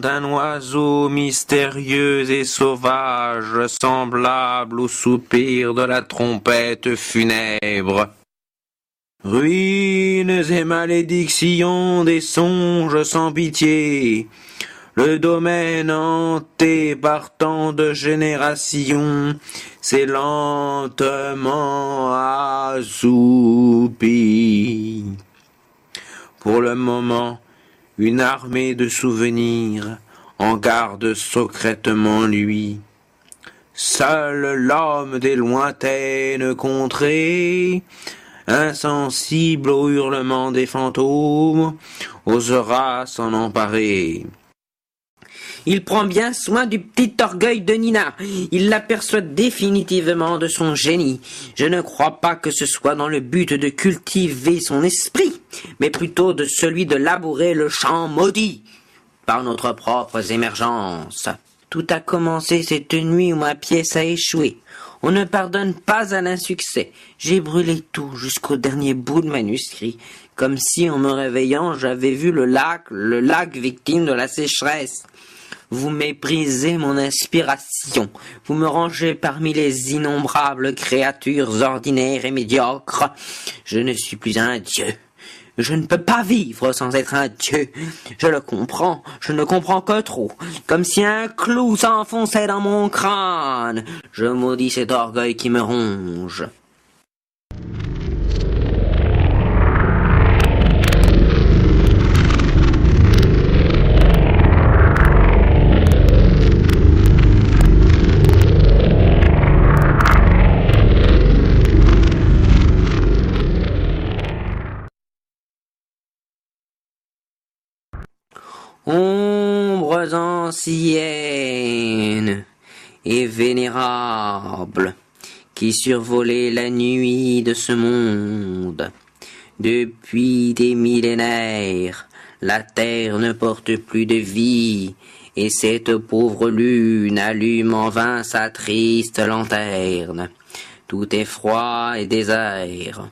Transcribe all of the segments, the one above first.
d'un oiseau mystérieux et sauvage, semblable au soupir de la trompette funèbre. Ruines et malédictions des songes sans pitié, le domaine hanté par tant de générations s'est lentement assoupi. Pour le moment, une armée de souvenirs en garde secrètement lui. Seul l'homme des lointaines contrées, insensible aux hurlements des fantômes, osera s'en emparer. Il prend bien soin du petit orgueil de Nina. Il l'aperçoit définitivement de son génie. Je ne crois pas que ce soit dans le but de cultiver son esprit, mais plutôt de celui de labourer le champ maudit par notre propre émergence. Tout a commencé cette nuit où ma pièce a échoué. On ne pardonne pas à l'insuccès. J'ai brûlé tout jusqu'au dernier bout de manuscrit, comme si en me réveillant j'avais vu le lac victime de la sécheresse. Vous méprisez mon inspiration, vous me rangez parmi les innombrables créatures ordinaires et médiocres. Je ne suis plus un dieu. Je ne peux pas vivre sans être un dieu. Je le comprends, je ne comprends que trop, comme si un clou s'enfonçait dans mon crâne. Je maudis cet orgueil qui me ronge. Ombres anciennes et vénérables qui survolaient la nuit de ce monde. Depuis des millénaires, la terre ne porte plus de vie, et cette pauvre lune allume en vain sa triste lanterne. Tout est froid et désert.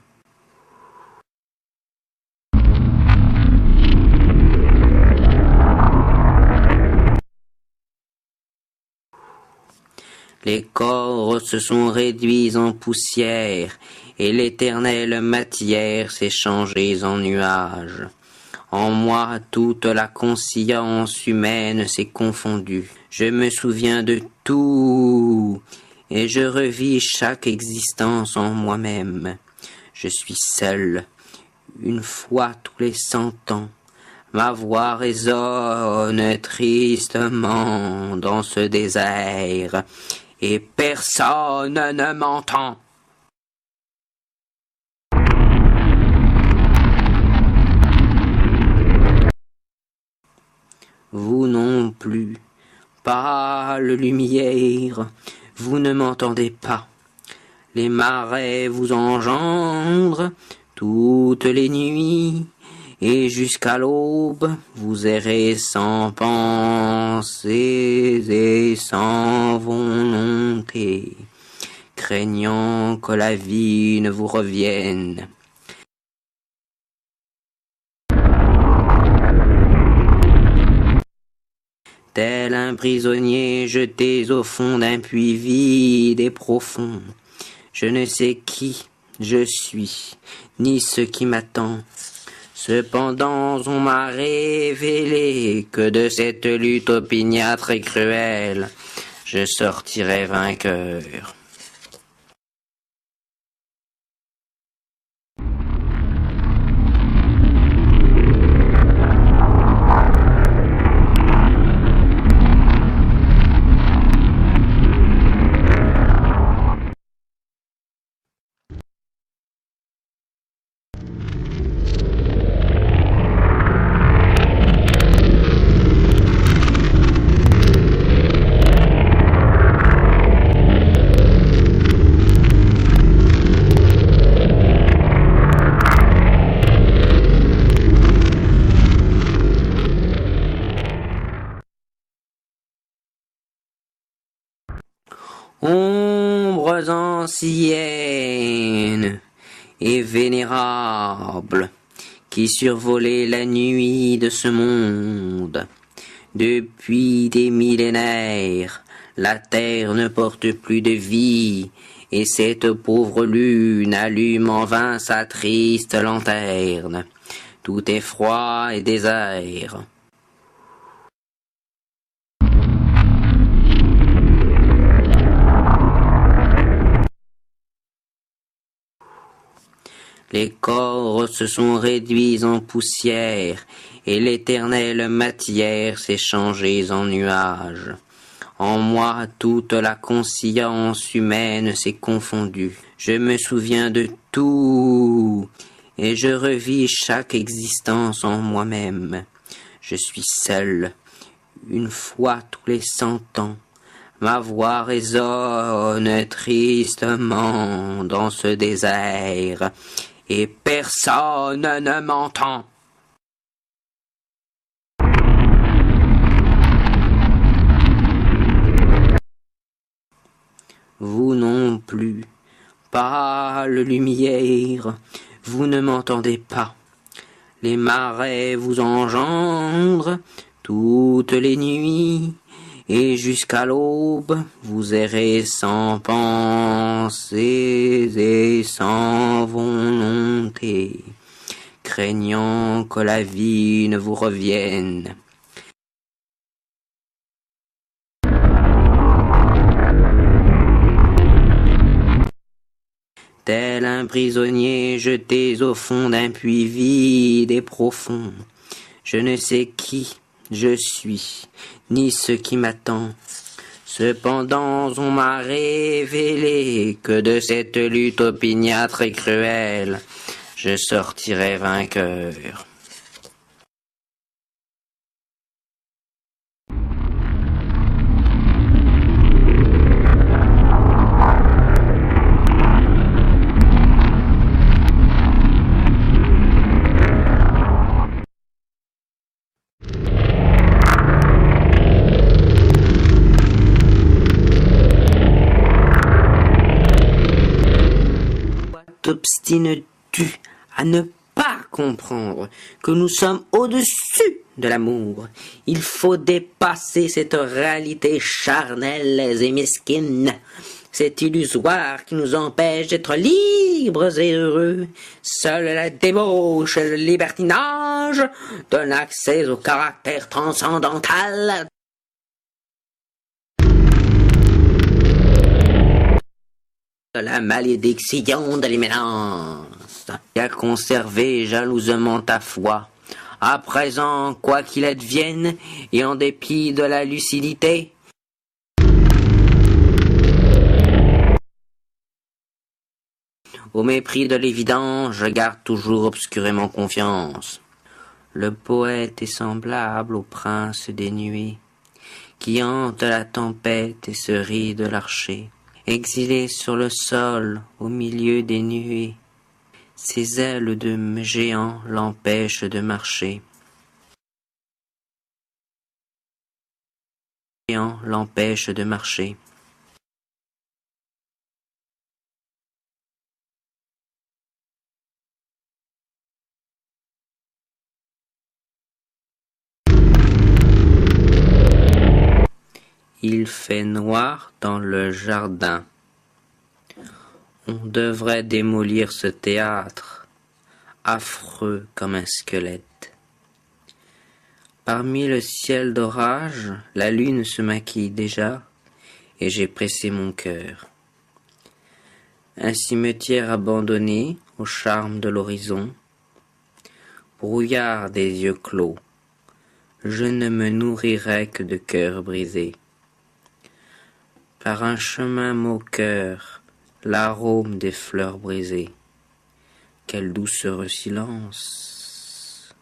Les corps se sont réduits en poussière, et l'éternelle matière s'est changée en nuages. En moi, toute la conscience humaine s'est confondue. Je me souviens de tout, et je revis chaque existence en moi-même. Je suis seul, une fois tous les 100 ans. Ma voix résonne tristement dans ce désert, et personne ne m'entend. Vous non plus, pâle lumière, vous ne m'entendez pas. Les marais vous engendrent toutes les nuits, et jusqu'à l'aube, vous errez sans pensée et sans volonté, craignant que la vie ne vous revienne. Tel un prisonnier jeté au fond d'un puits vide et profond, je ne sais qui je suis, ni ce qui m'attend. Cependant, on m'a révélé que de cette lutte opiniâtre et cruelle, je sortirai vainqueur. Ombres anciennes et vénérables qui survolaient la nuit de ce monde. Depuis des millénaires, la terre ne porte plus de vie, et cette pauvre lune allume en vain sa triste lanterne. Tout est froid et désert. Les corps se sont réduits en poussière, et l'éternelle matière s'est changée en nuages. En moi, toute la conscience humaine s'est confondue. Je me souviens de tout, et je revis chaque existence en moi-même. Je suis seul, une fois tous les 100 ans. Ma voix résonne tristement dans ce désert, et personne ne m'entend. Vous non plus, pâle lumière, vous ne m'entendez pas. Les marais vous engendrent toutes les nuits, et jusqu'à l'aube, vous errez sans pensée et sans volonté, craignant que la vie ne vous revienne. Tel un prisonnier jeté au fond d'un puits vide et profond, je ne sais qui je suis, ni ce qui m'attend. Cependant, on m'a révélé que de cette lutte opiniâtre et cruelle, je sortirai vainqueur. T'obstines-tu à ne pas comprendre que nous sommes au-dessus de l'amour? Il faut dépasser cette réalité charnelle et mesquine, cet illusoire qui nous empêche d'être libres et heureux. Seule la débauche et le libertinage donnent accès au caractère transcendantal de la malédiction de l'immanence, qui a conservé jalousement ta foi. À présent, quoi qu'il advienne, et en dépit de la lucidité, au mépris de l'évidence, je garde toujours obscurément confiance. Le poète est semblable au prince des nuées, qui hante la tempête et se rit de l'archer. Exilé sur le sol, au milieu des nuées, ses ailes de géant l'empêchent de marcher. Géant l'empêche de marcher. Il fait noir dans le jardin. On devrait démolir ce théâtre, affreux comme un squelette. Parmi le ciel d'orage, la lune se maquille déjà, et j'ai pressé mon cœur. Un cimetière abandonné au charme de l'horizon, brouillard des yeux clos, je ne me nourrirai que de cœurs brisés. Par un chemin moqueur, l'arôme des fleurs brisées. Quel doucereux silence!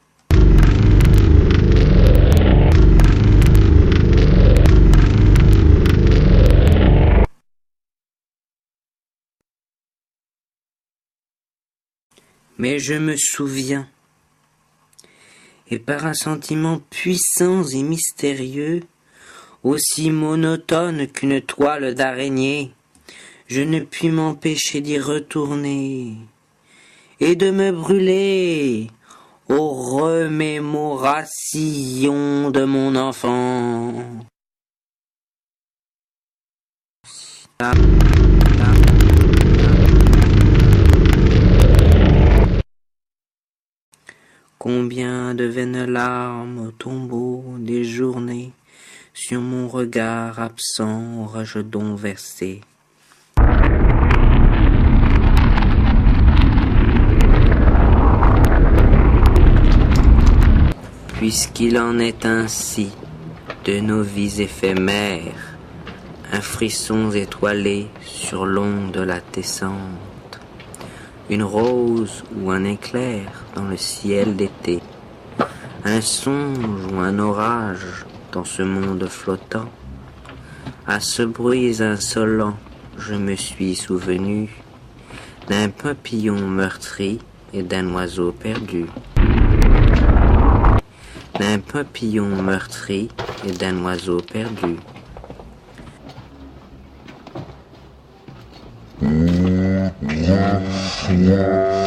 Mais je me souviens, et par un sentiment puissant et mystérieux, aussi monotone qu'une toile d'araignée, je ne puis m'empêcher d'y retourner, et de me brûler aux remémorations de mon enfance. Combien de vaines larmes au tombeau des journées sur mon regard absent aurais-je donc versé. Puisqu'il en est ainsi de nos vies éphémères, un frisson étoilé sur l'onde de la descente, une rose ou un éclair dans le ciel d'été, un songe ou un orage dans ce monde flottant. À ce bruit insolent, je me suis souvenu d'un papillon meurtri et d'un oiseau perdu. D'un papillon meurtri et d'un oiseau perdu. Yeah.